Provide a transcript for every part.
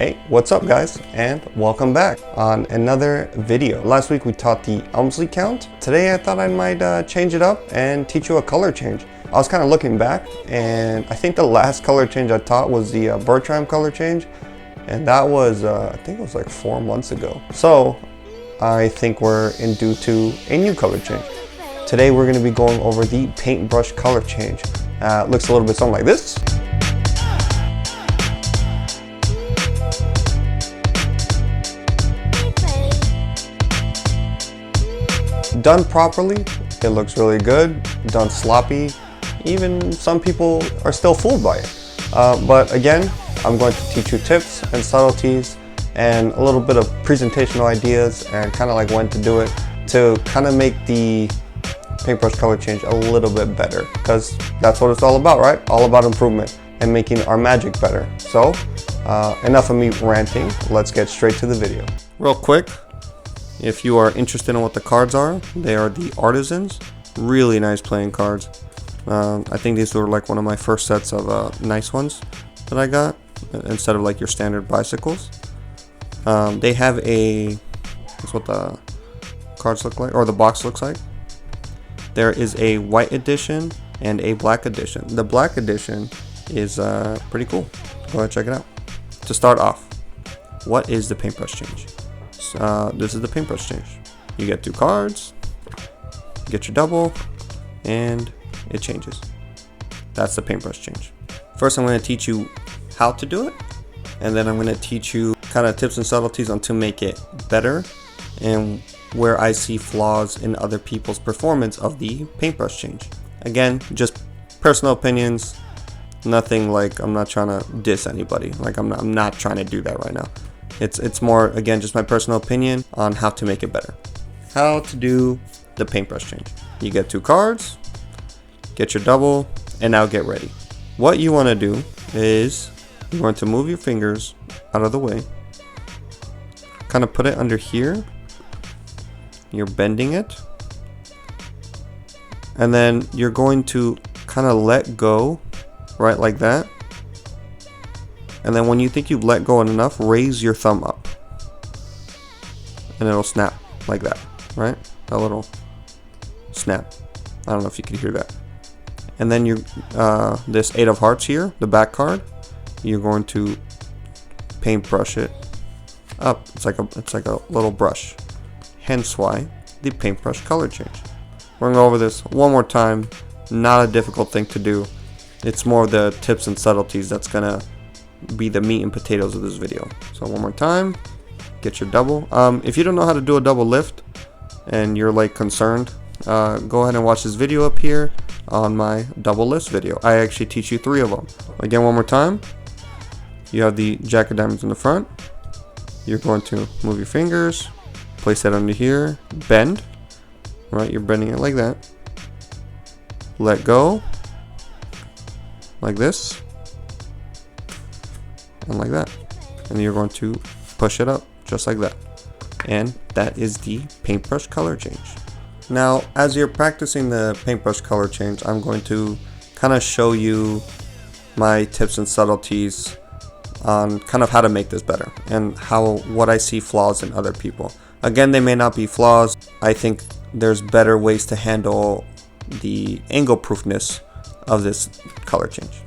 Hey, what's up guys, and welcome back on another video. Last week we taught the Elmsley count. Today I thought I might change it up and teach you a color change. I was kind of looking back, and I think the last color change I taught was the Bertram color change, and that was, I think it was like 4 months ago. So I think we're in due to a new color change. Today we're going to be going over the Paintbrush color change. Looks a little bit something like this. Done properly, it looks really good. Done sloppy, even some people are still fooled by it. But again, I'm going to teach you tips and subtleties and a little bit of presentational ideas and kind of like when to do it to kind of make the paintbrush color change a little bit better, because that's what it's all about, right? All about improvement and making our magic better. So enough of me ranting, let's get straight to the video. Real quick, if you are interested in what the cards are, they are the Artisans. Really nice playing cards. I think these were like one of my first sets of nice ones that I got, instead of like your standard bicycles. They have a, that's what the cards look like, or the box looks like. There is a white edition and a black edition. The black edition is pretty cool. Go ahead and check it out. To start off, what is the paintbrush change? This is the paintbrush change. You get 2 cards, get your double, and it changes. That's the paintbrush change. First, I'm going to teach you how to do it, and then I'm going to teach you kind of tips and subtleties on to make it better and where I see flaws in other people's performance of the paintbrush change. Again, just personal opinions, nothing like, I'm not trying to diss anybody. Like I'm not trying to do that right now. It's more, again, just my personal opinion on how to make it better. How to do the paintbrush change. You get 2 cards, get your double, and now get ready. What you want to do is you're going to move your fingers out of the way, kind of put it under here. You're bending it, and then you're going to kind of let go, right, like that. And then when you think you've let go enough, raise your thumb up, and it'll snap like that, right? A little snap. I don't know if you can hear that. And then you, this 8 of hearts here, the back card, you're going to paintbrush it up. It's like a little brush. Hence why the paintbrush color change. We're gonna go over this one more time. Not a difficult thing to do. It's more the tips and subtleties that's gonna be the meat and potatoes of this video. So one more time, get your double. If you don't know how to do a double lift and you're like concerned, go ahead and watch this video up here on my double lift video. I actually teach you 3 of them. Again, one more time. You have the jack of diamonds in the front. You're going to move your fingers, place that under here, bend, right? You're bending it like that. Let go, like this, and like that. And you're going to push it up, just like that. And that is the paintbrush color change. Now, as you're practicing the paintbrush color change, I'm going to kind of show you my tips and subtleties on kind of how to make this better and what I see flaws in other people. Again, they may not be flaws. I think there's better ways to handle the angle proofness of this color change.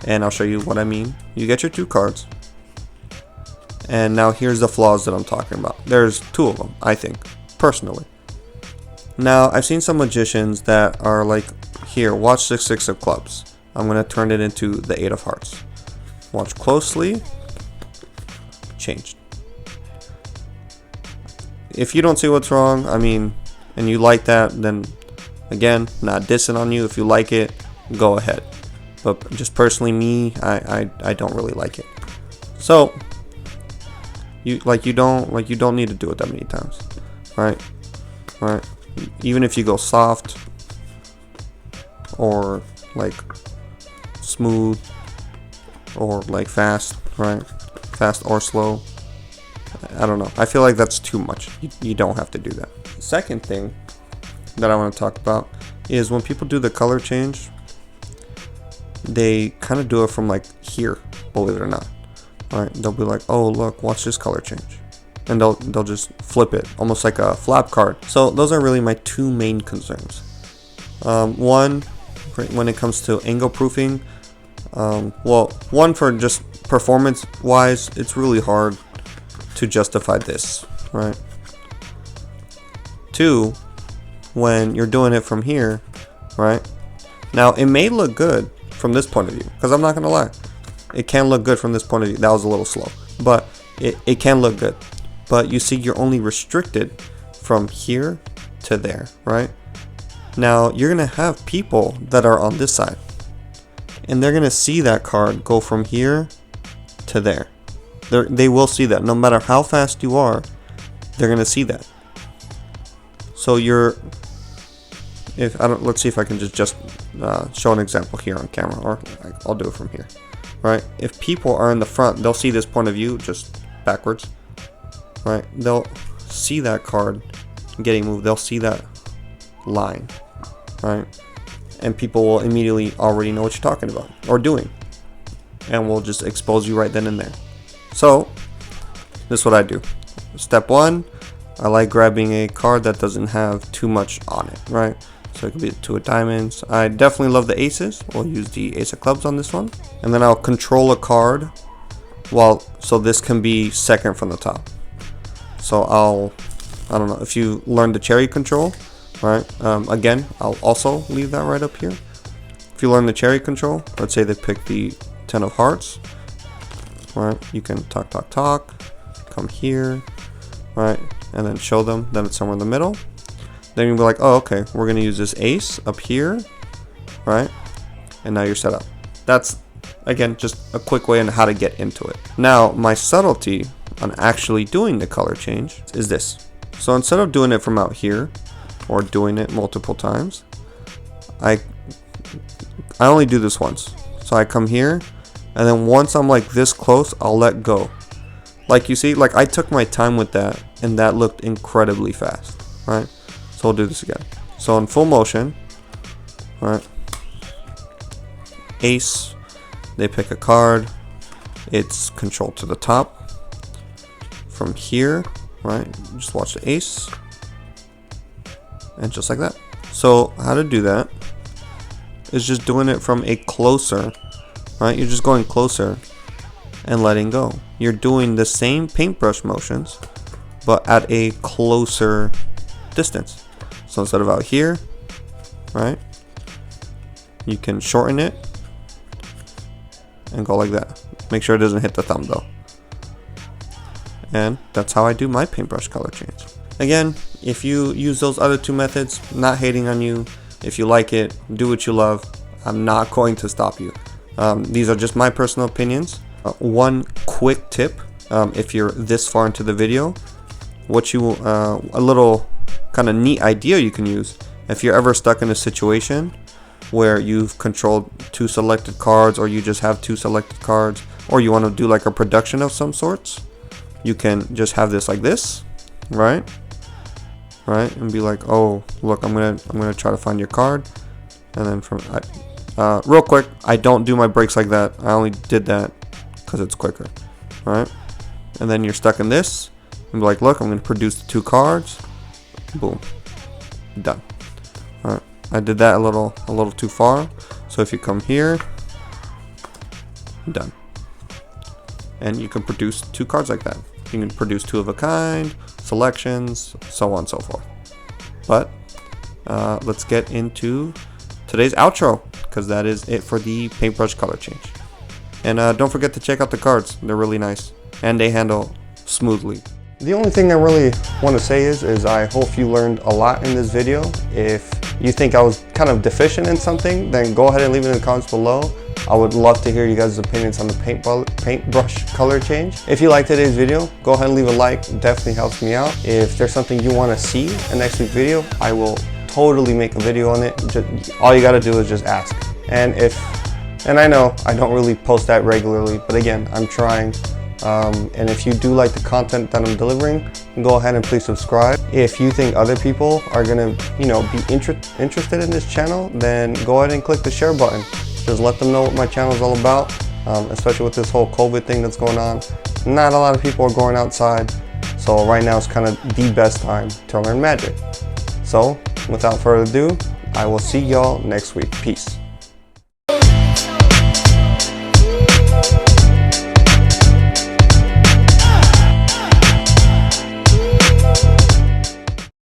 And I'll show you what I mean. You get your 2 cards. And now here's the flaws that I'm talking about. There's 2 of them, I think, personally. Now, I've seen some magicians that are like, here, watch the 6 of clubs. I'm going to turn it into the 8 of hearts. Watch closely. Changed. If you don't see what's wrong, I mean, and you like that, then again, not dissing on you. If you like it, go ahead. But just personally, me, I don't really like it. So you don't need to do it that many times, right? Right. Even if you go soft or like smooth or like fast, right? Fast or slow. I don't know. I feel like that's too much. You don't have to do that. Second thing that I want to talk about is when people do the color change, they kind of do it from like here, believe it or not. right? They'll be like, oh look, watch this color change, and they'll just flip it almost like a flap card. So those are really my two main concerns. One, when it comes to angle proofing, well, one, for just performance wise, it's really hard to justify this, right? Two, when you're doing it from here, right? Now it may look good from this point of view, because I'm not gonna lie, it can look good from this point of view. That was a little slow, but it can look good. But you see, you're only restricted from here to there, right? Now you're gonna have people that are on this side, and they're gonna see that card go from here to there. They will see that no matter how fast you are. They're gonna see that. So let's see if I can just show an example here on camera, or I'll do it from here, right? If people are in the front, they'll see this point of view just backwards, right? They'll see that card getting moved. They'll see that line, right? And people will immediately already know what you're talking about or doing, and will just expose you right then and there. So this is what I do. Step one, I like grabbing a card that doesn't have too much on it, right? So it could be the two of diamonds. I definitely love the aces. We'll use the ace of clubs on this one, and then I'll control a card so this can be second from the top. So I don't know if you learn the cherry control, right? Again, I'll also leave that right up here. If you learn the cherry control, let's say they pick the 10 of hearts, right? You can talk, come here, right? And then show them that it's somewhere in the middle. Then you'll be like, oh, okay, we're gonna use this ace up here, right? And now you're set up. That's, again, just a quick way on how to get into it. Now, my subtlety on actually doing the color change is this. So instead of doing it from out here, or doing it multiple times, I only do this once. So I come here, and then once I'm like this close, I'll let go. Like you see, like I took my time with that, and that looked incredibly fast, right? So we'll do this again. So in full motion, right? Ace, they pick a card. It's controlled to the top. From here, right? Just watch the ace. And just like that. So how to do that is just doing it from a closer, right? You're just going closer and letting go. You're doing the same paintbrush motions, but at a closer distance. So instead of out here, right, you can shorten it and go like that. Make sure it doesn't hit the thumb though. And that's how I do my paintbrush color change. Again, if you use those other two methods, not hating on you. If you like it, do what you love. I'm not going to stop you. These are just my personal opinions. One quick tip, if you're this far into the video, a little kind of neat idea you can use. If you're ever stuck in a situation where you've controlled two selected cards, or you just have two selected cards, or you want to do like a production of some sorts, you can just have this like this, right? And be like, oh look, I'm gonna try to find your card, and then from real quick, I don't do my breaks like that. I only did that because it's quicker, right? And then you're stuck in this, and be like, look, I'm gonna produce the two cards, boom, done. All right, I did that a little too far. So if you come here, done, and you can produce two cards like that. You can produce two of a kind, selections, so on and so forth. But let's get into today's outro, because that is it for the paintbrush color change. And don't forget to check out the cards. They're really nice, and they handle smoothly. The only thing I really want to say is I hope you learned a lot in this video. If you think I was kind of deficient in something, then go ahead and leave it in the comments below. I would love to hear you guys' opinions on the paintbrush color change. If you liked today's video, go ahead and leave a like. It definitely helps me out. If there's something you want to see in next week's video, I will totally make a video on it. All you got to do is just ask. And I know I don't really post that regularly, but again, I'm trying. And if you do like the content that I'm delivering, go ahead and please subscribe. If you think other people are gonna, be interested in this channel, then go ahead and click the share button. Just let them know what my channel is all about. especially with this whole COVID thing that's going on. Not a lot of people are going outside, so right now is kind of the best time to learn magic. So without further ado, I will see y'all next week. Peace.